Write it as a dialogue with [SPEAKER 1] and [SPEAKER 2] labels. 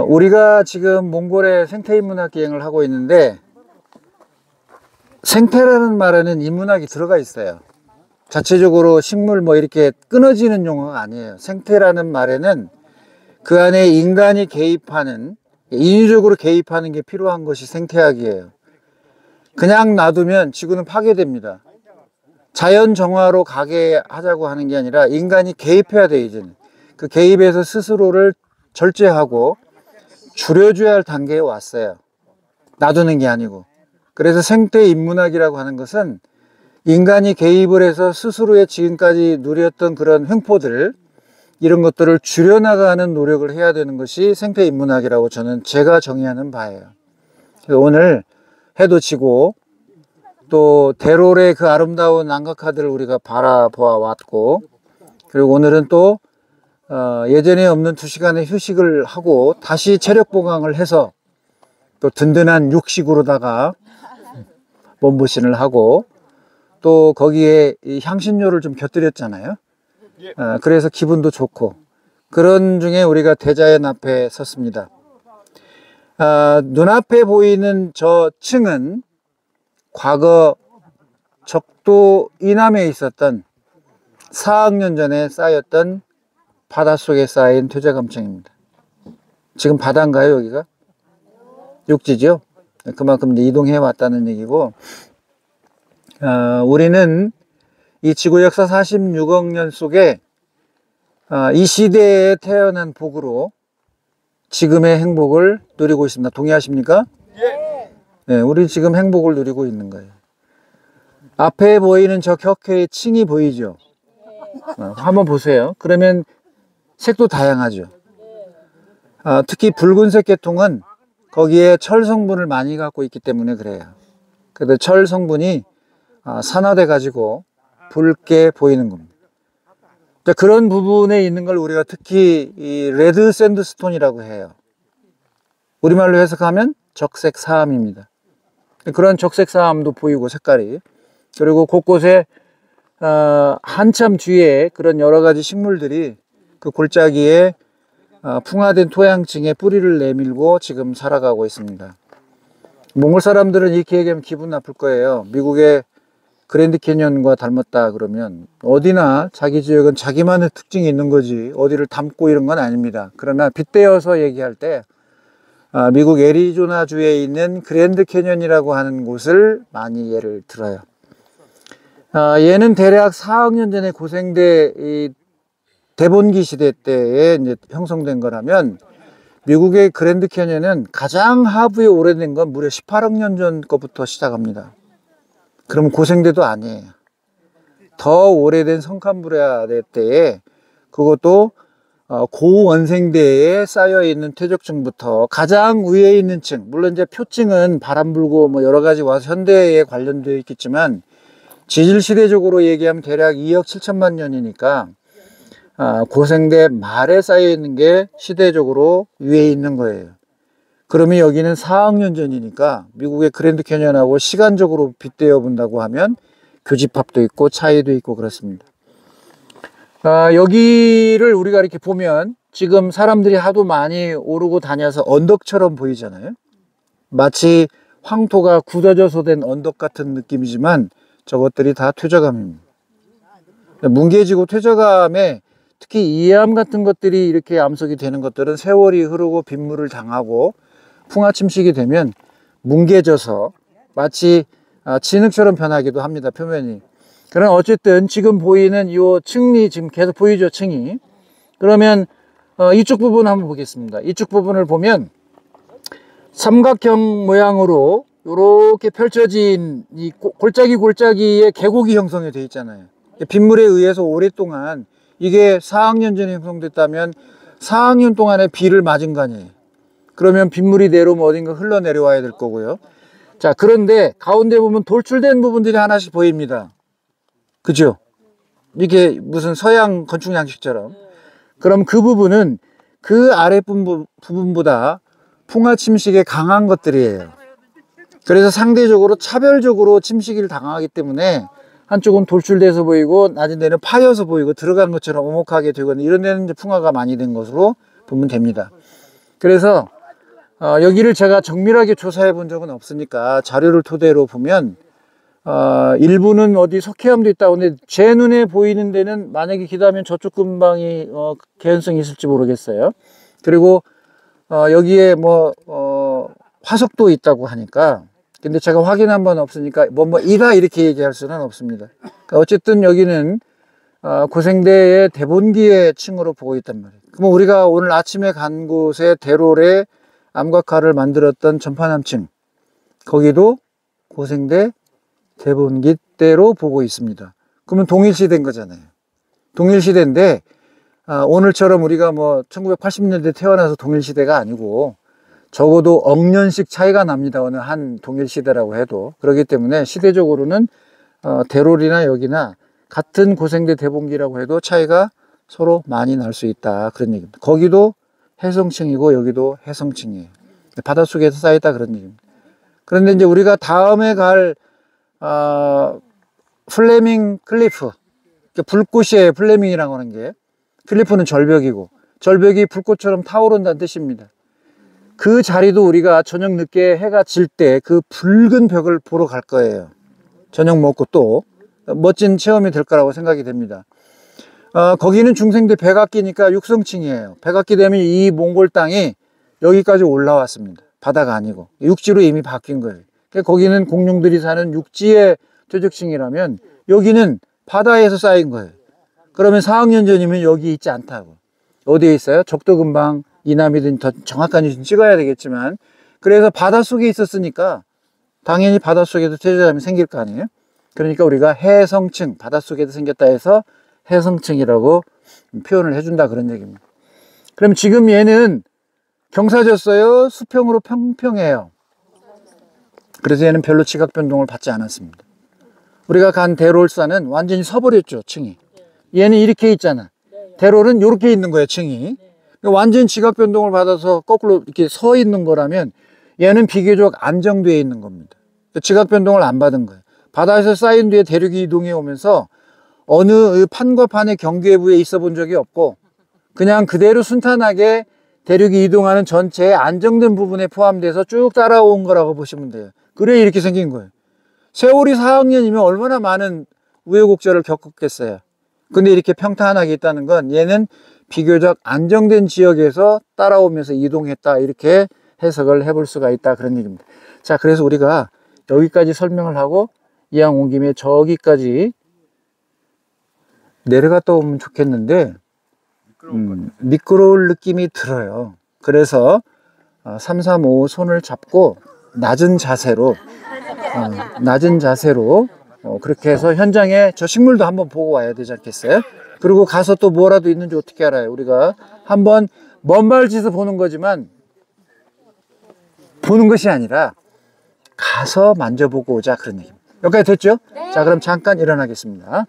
[SPEAKER 1] 우리가 지금 몽골의 생태인문학 기행을 하고 있는데, 생태라는 말에는 인문학이 들어가 있어요. 자체적으로 식물 뭐 이렇게 끊어지는 용어가 아니에요. 생태라는 말에는 그 안에 인간이 개입하는, 인위적으로 개입하는 게 필요한 것이 생태학이에요. 그냥 놔두면 지구는 파괴됩니다. 자연 정화로 가게 하자고 하는 게 아니라 인간이 개입해야 돼요, 이제는. 그 개입에서 스스로를 절제하고 줄여줘야 할 단계에 왔어요. 놔두는 게 아니고. 그래서 생태인문학이라고 하는 것은 인간이 개입을 해서 스스로의 지금까지 누렸던 그런 횡포들, 이런 것들을 줄여나가는 노력을 해야 되는 것이 생태인문학이라고 저는 제가 정의하는 바예요. 그래서 오늘 해도 지고 또 대롤의 그 아름다운 남각하들을 우리가 바라보아 왔고, 그리고 오늘은 또 예전에 없는 2시간의 휴식을 하고 다시 체력 보강을 해서 또 든든한 육식으로다가 몸보신을 하고 또 거기에 이 향신료를 좀 곁들였잖아요. 그래서 기분도 좋고, 그런 중에 우리가 대자연 앞에 섰습니다. 눈앞에 보이는 저 층은 과거 적도 이남에 있었던 4억 년 전에 쌓였던 바닷속에 쌓인 퇴적암층입니다. 지금 바다인가요, 여기가? 육지죠? 그만큼 이동해 왔다는 얘기고, 우리는 이 지구 역사 46억 년 속에 이 시대에 태어난 복으로 지금의 행복을 누리고 있습니다. 동의하십니까? 네, 우리 지금 행복을 누리고 있는 거예요. 앞에 보이는 저 격해의 층이 보이죠? 한번 보세요. 그러면 색도 다양하죠. 특히 붉은색 계통은 거기에 철 성분을 많이 갖고 있기 때문에 그래요. 그래서 철 성분이 산화돼 가지고 붉게 보이는 겁니다. 그런 부분에 있는 걸 우리가 특히 이 레드 샌드스톤이라고 해요. 우리말로 해석하면 적색 사암입니다. 그런 적색 사암도 보이고 색깔이, 그리고 곳곳에 한참 뒤에 그런 여러 가지 식물들이 그 골짜기에 풍화된 토양층에 뿌리를 내밀고 지금 살아가고 있습니다. 몽골 사람들은 이렇게 얘기하면 기분 나쁠 거예요. 미국의 그랜드 캐니언과 닮았다 그러면, 어디나 자기 지역은 자기만의 특징이 있는 거지 어디를 닮고 이런 건 아닙니다. 그러나 빗대어서 얘기할 때 미국 애리조나주에 있는 그랜드 캐니언이라고 하는 곳을 많이 예를 들어요. 얘는 대략 4억 년 전에 고생대 이 대본기 시대 때에 이제 형성된 거라면, 미국의 그랜드 캐니언은 가장 하부에 오래된 건 무려 18억 년 전 거부터 시작합니다. 그럼 고생대도 아니에요. 더 오래된 성캄브리아 때에, 그것도 고원생대에 쌓여있는 퇴적층부터 가장 위에 있는 층, 물론 이제 표층은 바람 불고 뭐 여러 가지 와서 현대에 관련되어 있겠지만, 지질시대적으로 얘기하면 대략 2억 7천만 년이니까 고생대 말에 쌓여있는 게 시대적으로 위에 있는 거예요. 그러면 여기는 4억 년 전이니까 미국의 그랜드 캐니언하고 시간적으로 빗대어 본다고 하면 교집합도 있고 차이도 있고 그렇습니다. 여기를 우리가 이렇게 보면 지금 사람들이 하도 많이 오르고 다녀서 언덕처럼 보이잖아요. 마치 황토가 굳어져서 된 언덕 같은 느낌이지만 저것들이 다 퇴적암입니다. 뭉개지고 퇴적암에 특히 이암 같은 것들이 이렇게 암석이 되는 것들은 세월이 흐르고 빗물을 당하고 풍화 침식이 되면 뭉개져서 마치 진흙처럼 변하기도 합니다, 표면이. 그러나 어쨌든 지금 보이는 이 층이 지금 계속 보이죠, 층이. 그러면 이쪽 부분 한번 보겠습니다. 이쪽 부분을 보면 삼각형 모양으로 이렇게 펼쳐진 이 골짜기에 계곡이 형성이 되어 있잖아요. 빗물에 의해서 오랫동안, 이게 4억 년 전에 형성됐다면 4억 년 동안의 비를 맞은 거 아니에요. 그러면 빗물이 내려오면 어딘가 흘러내려와야 될 거고요. 자, 그런데 가운데 보면 돌출된 부분들이 하나씩 보입니다. 그죠? 이게 무슨 서양 건축 양식처럼. 그럼 그 부분은 그 아랫부분보다 풍화 침식에 강한 것들이에요. 그래서 상대적으로 차별적으로 침식을 당하기 때문에 한쪽은 돌출돼서 보이고 낮은 데는 파여서 보이고 들어간 것처럼 오목하게 되거나 이런 데는 이제 풍화가 많이 된 것으로 보면 됩니다. 그래서 여기를 제가 정밀하게 조사해 본 적은 없으니까 자료를 토대로 보면 일부는 어디 석회암도 있다고. 근데 제 눈에 보이는 데는 만약에 기도하면 저쪽 근방이 개연성이 있을지 모르겠어요. 그리고 여기에 뭐 화석도 있다고 하니까, 근데 제가 확인한 건 없으니까 이다 이렇게 얘기할 수는 없습니다. 그러니까 어쨌든 여기는 고생대의 대본기의 층으로 보고 있단 말이에요. 그럼 우리가 오늘 아침에 간 곳에 대롤의 암각화를 만들었던 전파남층, 거기도 고생대 대본기 때로 보고 있습니다. 그러면 동일시대인 거잖아요. 동일시대인데 오늘처럼 우리가 뭐 1980년대 태어나서 동일시대가 아니고 적어도 억년씩 차이가 납니다. 어느 한 동일시대라고 해도. 그렇기 때문에 시대적으로는 대롤이나 여기나 같은 고생대 대본기라고 해도 차이가 서로 많이 날 수 있다, 그런 얘기입니다. 거기도 해성층이고 여기도 해성층이에요. 바닷속에서 쌓였다, 그런 얘기입니다. 그런데 이제 우리가 다음에 갈 플레밍 클리프, 불꽃이에요. 플레밍이라고 하는 게. 클리프는 절벽이고, 절벽이 불꽃처럼 타오른다는 뜻입니다. 그 자리도 우리가 저녁 늦게 해가 질 때 그 붉은 벽을 보러 갈 거예요. 저녁 먹고 또 멋진 체험이 될 거라고 생각이 됩니다. 거기는 중생대 백악기니까 육성층이에요. 백악기 되면 이 몽골 땅이 여기까지 올라왔습니다. 바다가 아니고 육지로 이미 바뀐 거예요. 그러니까 거기는 공룡들이 사는 육지의 퇴적층이라면 여기는 바다에서 쌓인 거예요. 그러면 4학년 전이면 여기 있지 않다고. 어디에 있어요? 적도 근방 이남이든 더 정확한 위치는 찍어야 되겠지만, 그래서 바닷속에 있었으니까 당연히 바닷속에도 퇴적암이 생길 거 아니에요. 그러니까 우리가 해성층, 바닷속에도 생겼다 해서 해성층이라고 표현을 해준다, 그런 얘기입니다. 그럼 지금 얘는 경사졌어요? 수평으로 평평해요? 그래서 얘는 별로 지각 변동을 받지 않았습니다. 우리가 간 대롤산은 완전히 서버렸죠, 층이. 얘는 이렇게 있잖아. 대롤은 이렇게 있는 거예요, 층이. 완전 지각 변동을 받아서 거꾸로 이렇게 서 있는 거라면 얘는 비교적 안정되어 있는 겁니다. 지각 변동을 안 받은 거예요. 바다에서 쌓인 뒤에 대륙이 이동해 오면서 어느 판과 판의 경계부에 있어 본 적이 없고, 그냥 그대로 순탄하게 대륙이 이동하는 전체의 안정된 부분에 포함돼서 쭉 따라온 거라고 보시면 돼요. 그래 이렇게 생긴 거예요. 세월이 4학년이면 얼마나 많은 우여곡절을 겪었겠어요. 근데 이렇게 평탄하게 있다는 건 얘는 비교적 안정된 지역에서 따라오면서 이동했다, 이렇게 해석을 해볼 수가 있다, 그런 얘기입니다. 자, 그래서 우리가 여기까지 설명을 하고 이왕 온 김에 저기까지 내려갔다 오면 좋겠는데 미끄러울 느낌이 들어요. 그래서 3, 3, 5 손을 잡고 낮은 자세로 그렇게 해서 현장에 저 식물도 한번 보고 와야 되지 않겠어요? 그리고 가서 또 뭐라도 있는지 어떻게 알아요? 우리가 한번 먼발치서 보는 거지만 보는 것이 아니라 가서 만져보고 오자, 그런 얘기입니다. 여기까지 됐죠? 네. 자, 그럼 잠깐 일어나겠습니다.